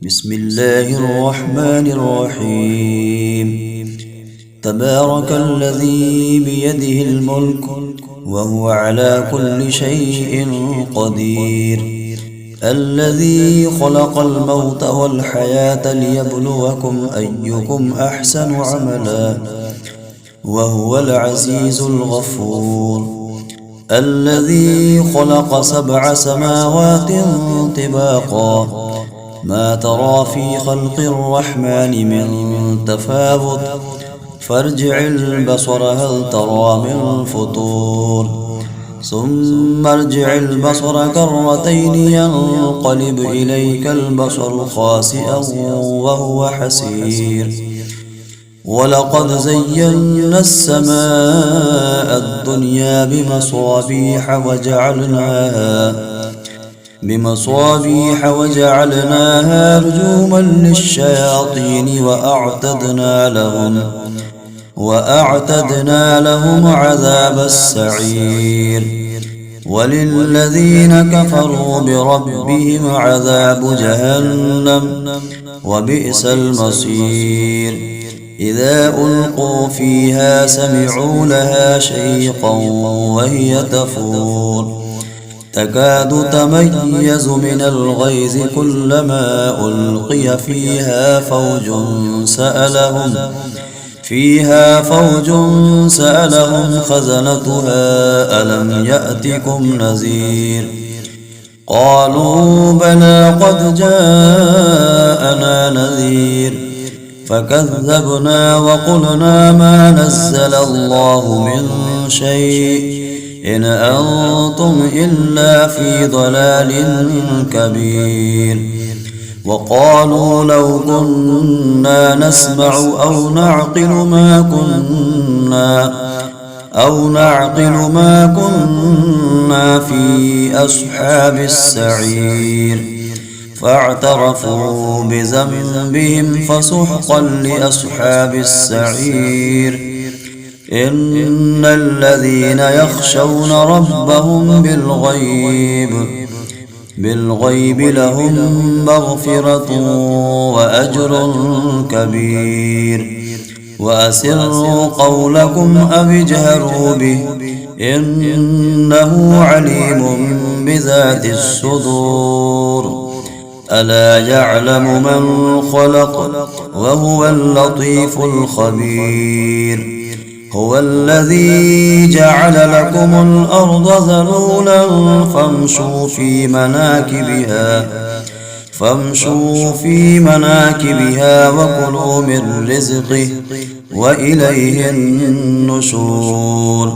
بسم الله الرحمن الرحيم. تبارك الذي بيده الملك وهو على كل شيء قدير، الذي خلق الموت والحياة ليبلوكم أيكم أحسن عملا وهو العزيز الغفور، الذي خلق 7 سماوات طباقا ما ترى في خلق الرحمن من تفاوت فارجع البصر هل ترى من فطور، ثم ارجع البصر كرتين ينقلب إليك البصر خاسئا وهو حسير، ولقد زينا السماء الدنيا بمصابيح وجعلناها رجوما للشياطين وأعتدنا لهم عذاب السعير، وللذين كفروا بربهم عذاب جهنم وبئس المصير. إذا ألقوا فيها سمعوا لها شيقا وهي تفور تكاد تميز من الغيظ كلما ألقي فيها فوج سألهم خزنتها ألم يأتكم نذير، قالوا بلى قد جاءنا نذير فكذبنا وقلنا ما نزل الله من شيء إن أنتم إلا في ضلال كبير، وقالوا لو كنا نسمع أو نعقل ما كنا في أصحاب السعير، فاعترفوا بذنبهم فسحقا لأصحاب السعير. إن الذين يخشون ربهم بالغيب لهم مغفرة وأجر كبير، وأسروا قولكم أو اجهروا به إنه عليم بذات الصدور، ألا يعلم من خلق وهو اللطيف الخبير. هو الذي جعل لكم الأرض ذلولا فامشوا في مناكبها وكلوا من رزقه وإليه النشور.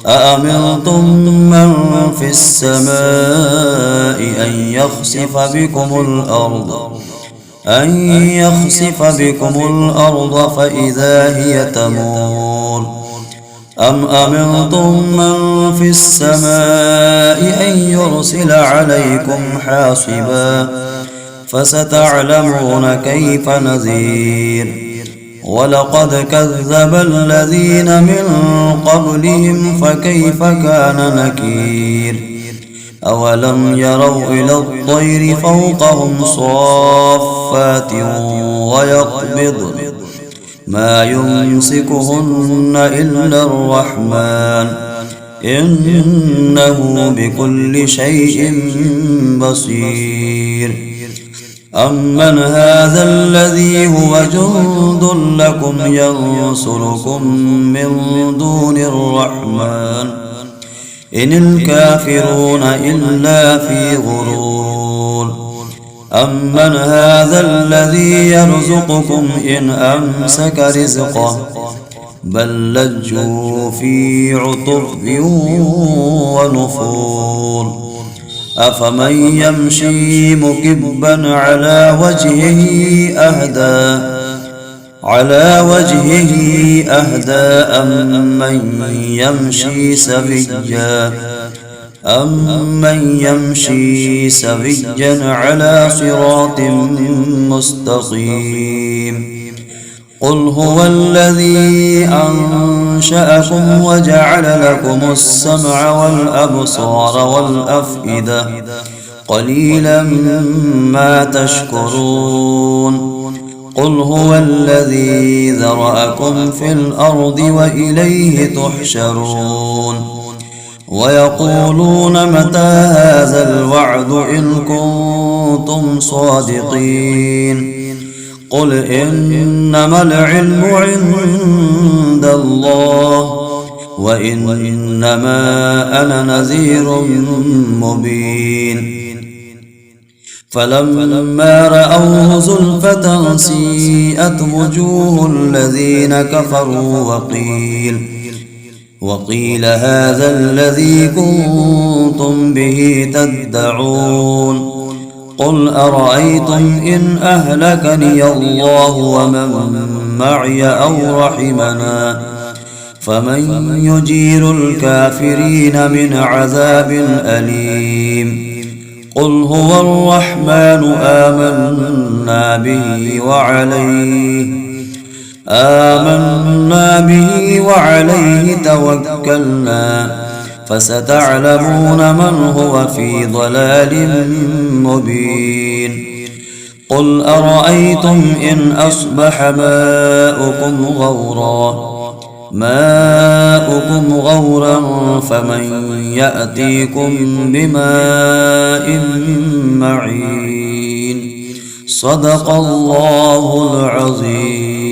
أأمنتم من في السماء أن يخسف بكم الأرض فإذا هي تمور، أم أمنتم من في السماء أن يرسل عليكم حاصبا فستعلمون كيف نذير. ولقد كذب الذين من قبلهم فكيف كان نكير. أولم يروا إلى الطير فوقهم صافات ويقبضن ما يمسكهن إلا الرحمن إنه بكل شيء بصير. أمن هذا الذي هو جند لكم ينصركم من دون الرحمن إن الكافرون إلا في غرور. أمن هذا الذي يرزقكم إن أمسك رزقه بل لجوا في عتر ونفور. أفمن يمشي مكبا على وجهه أهدى أمن يمشي سويا على صراط مستقيم. قل هو الذي أنشأكم وجعل لكم السمع والأبصار والأفئدة قليلا ما تشكرون قل هو الذي ذرأكم في الأرض وإليه تحشرون ويقولون متى هذا الوعد إن كنتم صادقين قل إنما العلم عند الله وإنما أنا نذير مبين فلما رأوه زلفة سيئت وجوه الذين كفروا وقيل هذا الذي كنتم به تدعون قل أرأيتم إن أهلكني الله ومن معي أو رحمنا فمن يجير الكافرين من عذاب أليم قل هو الرحمن آمنا به وعليه توكلنا فستعلمون من هو في ضلال مبين قل أرأيتم إن أصبح ماؤكم غورا فمن يأتيكم بماء معين صدق الله العظيم.